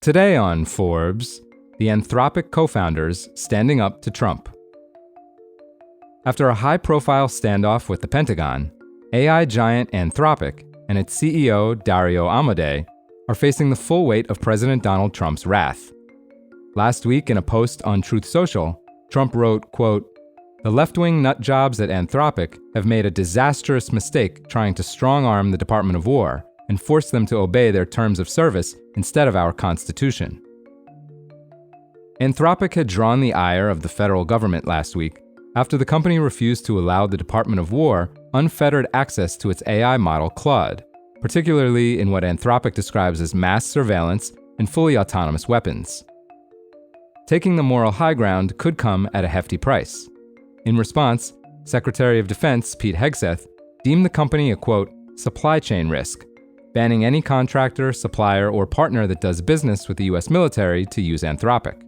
Today on Forbes, the Anthropic co-founders standing up to Trump. After a high-profile standoff with the Pentagon, AI giant Anthropic and its CEO Dario Amodei are facing the full weight of President Donald Trump's wrath. Last week, in a post on Truth Social, Trump wrote, quote, "The left-wing nutjobs at Anthropic have made a disastrous mistake trying to strong-arm the Department of War and force them to obey their terms of service instead of our Constitution." Anthropic had drawn the ire of the federal government last week after the company refused to allow the Department of War unfettered access to its AI model Claude, particularly in what Anthropic describes as mass surveillance and fully autonomous weapons. Taking the moral high ground could come at a hefty price. In response, Secretary of Defense Pete Hegseth deemed the company a, quote, supply chain risk, banning any contractor, supplier, or partner that does business with the U.S. military to use Anthropic.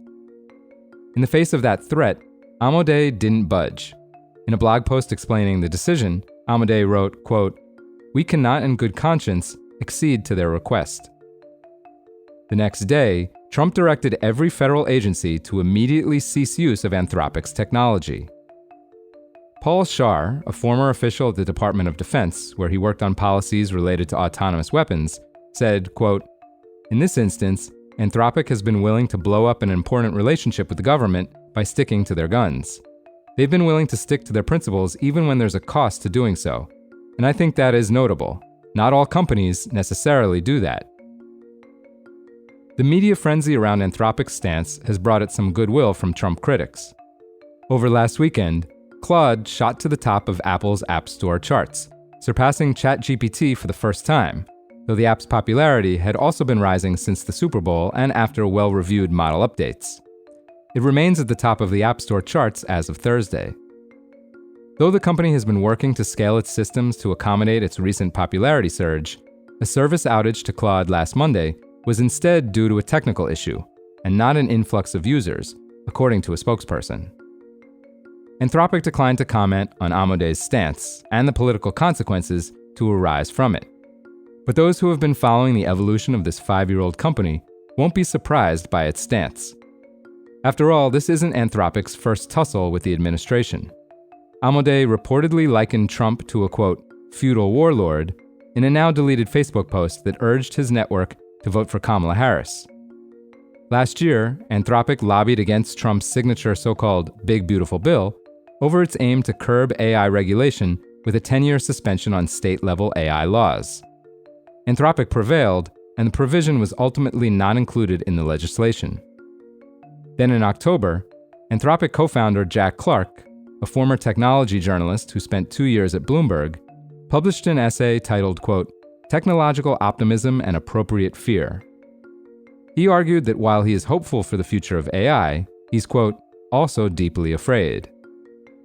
In the face of that threat, Amodei didn't budge. In a blog post explaining the decision, Amodei wrote, quote, "We cannot in good conscience accede to their request." The next day, Trump directed every federal agency to immediately cease use of Anthropic's technology. Paul Scharr, a former official at the Department of Defense, where he worked on policies related to autonomous weapons, said, quote, "In this instance, Anthropic has been willing to blow up an important relationship with the government by sticking to their guns. They've been willing to stick to their principles even when there's a cost to doing so. And I think that is notable. Not all companies necessarily do that." The media frenzy around Anthropic's stance has brought it some goodwill from Trump critics. Over last weekend, Claude shot to the top of Apple's App Store charts, surpassing ChatGPT for the first time, though the app's popularity had also been rising since the Super Bowl and after well-reviewed model updates. It remains at the top of the App Store charts as of Thursday. Though the company has been working to scale its systems to accommodate its recent popularity surge, a service outage to Claude last Monday was instead due to a technical issue, and not an influx of users, according to a spokesperson. Anthropic declined to comment on Amodei's stance and the political consequences to arise from it. But those who have been following the evolution of this 5-year-old company won't be surprised by its stance. After all, this isn't Anthropic's first tussle with the administration. Amodei reportedly likened Trump to a, quote, feudal warlord in a now-deleted Facebook post that urged his network to vote for Kamala Harris. Last year, Anthropic lobbied against Trump's signature so-called Big Beautiful Bill over its aim to curb AI regulation with a 10-year suspension on state-level AI laws. Anthropic prevailed, and the provision was ultimately not included in the legislation. Then in October, Anthropic co-founder Jack Clark, a former technology journalist who spent 2 years at Bloomberg, published an essay titled, quote, "Technological Optimism and Appropriate Fear." He argued that while he is hopeful for the future of AI, he's, quote, also deeply afraid.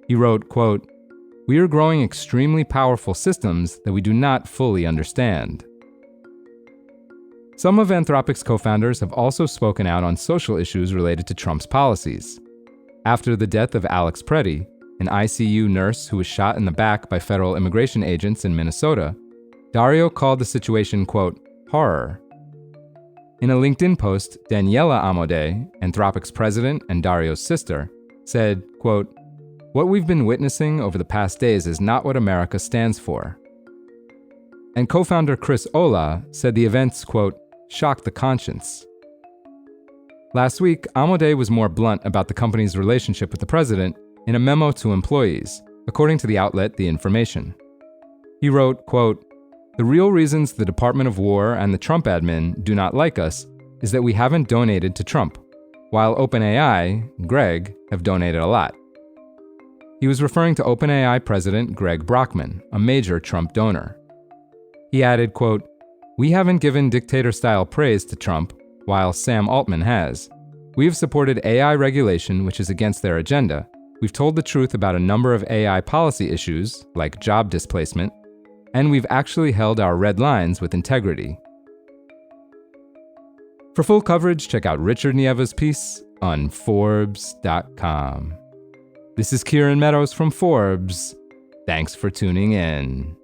He wrote, quote, "We are growing extremely powerful systems that we do not fully understand." Some of Anthropic's co-founders have also spoken out on social issues related to Trump's policies. After the death of Alex Preddy, an ICU nurse who was shot in the back by federal immigration agents in Minnesota, Dario called the situation, quote, horror. In a LinkedIn post, Daniela Amodei, Anthropic's president and Dario's sister, said, quote, "What we've been witnessing over the past days is not what America stands for." And co-founder Chris Olah said the events, quote, "shocked the conscience." Last week, Amodei was more blunt about the company's relationship with the president in a memo to employees, according to the outlet The Information. He wrote, quote, "The real reasons the Department of War and the Trump admin do not like us is that we haven't donated to Trump, while OpenAI, Greg, have donated a lot." He was referring to OpenAI president Greg Brockman, a major Trump donor. He added, quote, "We haven't given dictator-style praise to Trump, while Sam Altman has. We have supported AI regulation, which is against their agenda. We've told the truth about a number of AI policy issues, like job displacement, and we've actually held our red lines with integrity." For full coverage, check out Richard Nieva's piece on Forbes.com. This is Kieran Meadows from Forbes. Thanks for tuning in.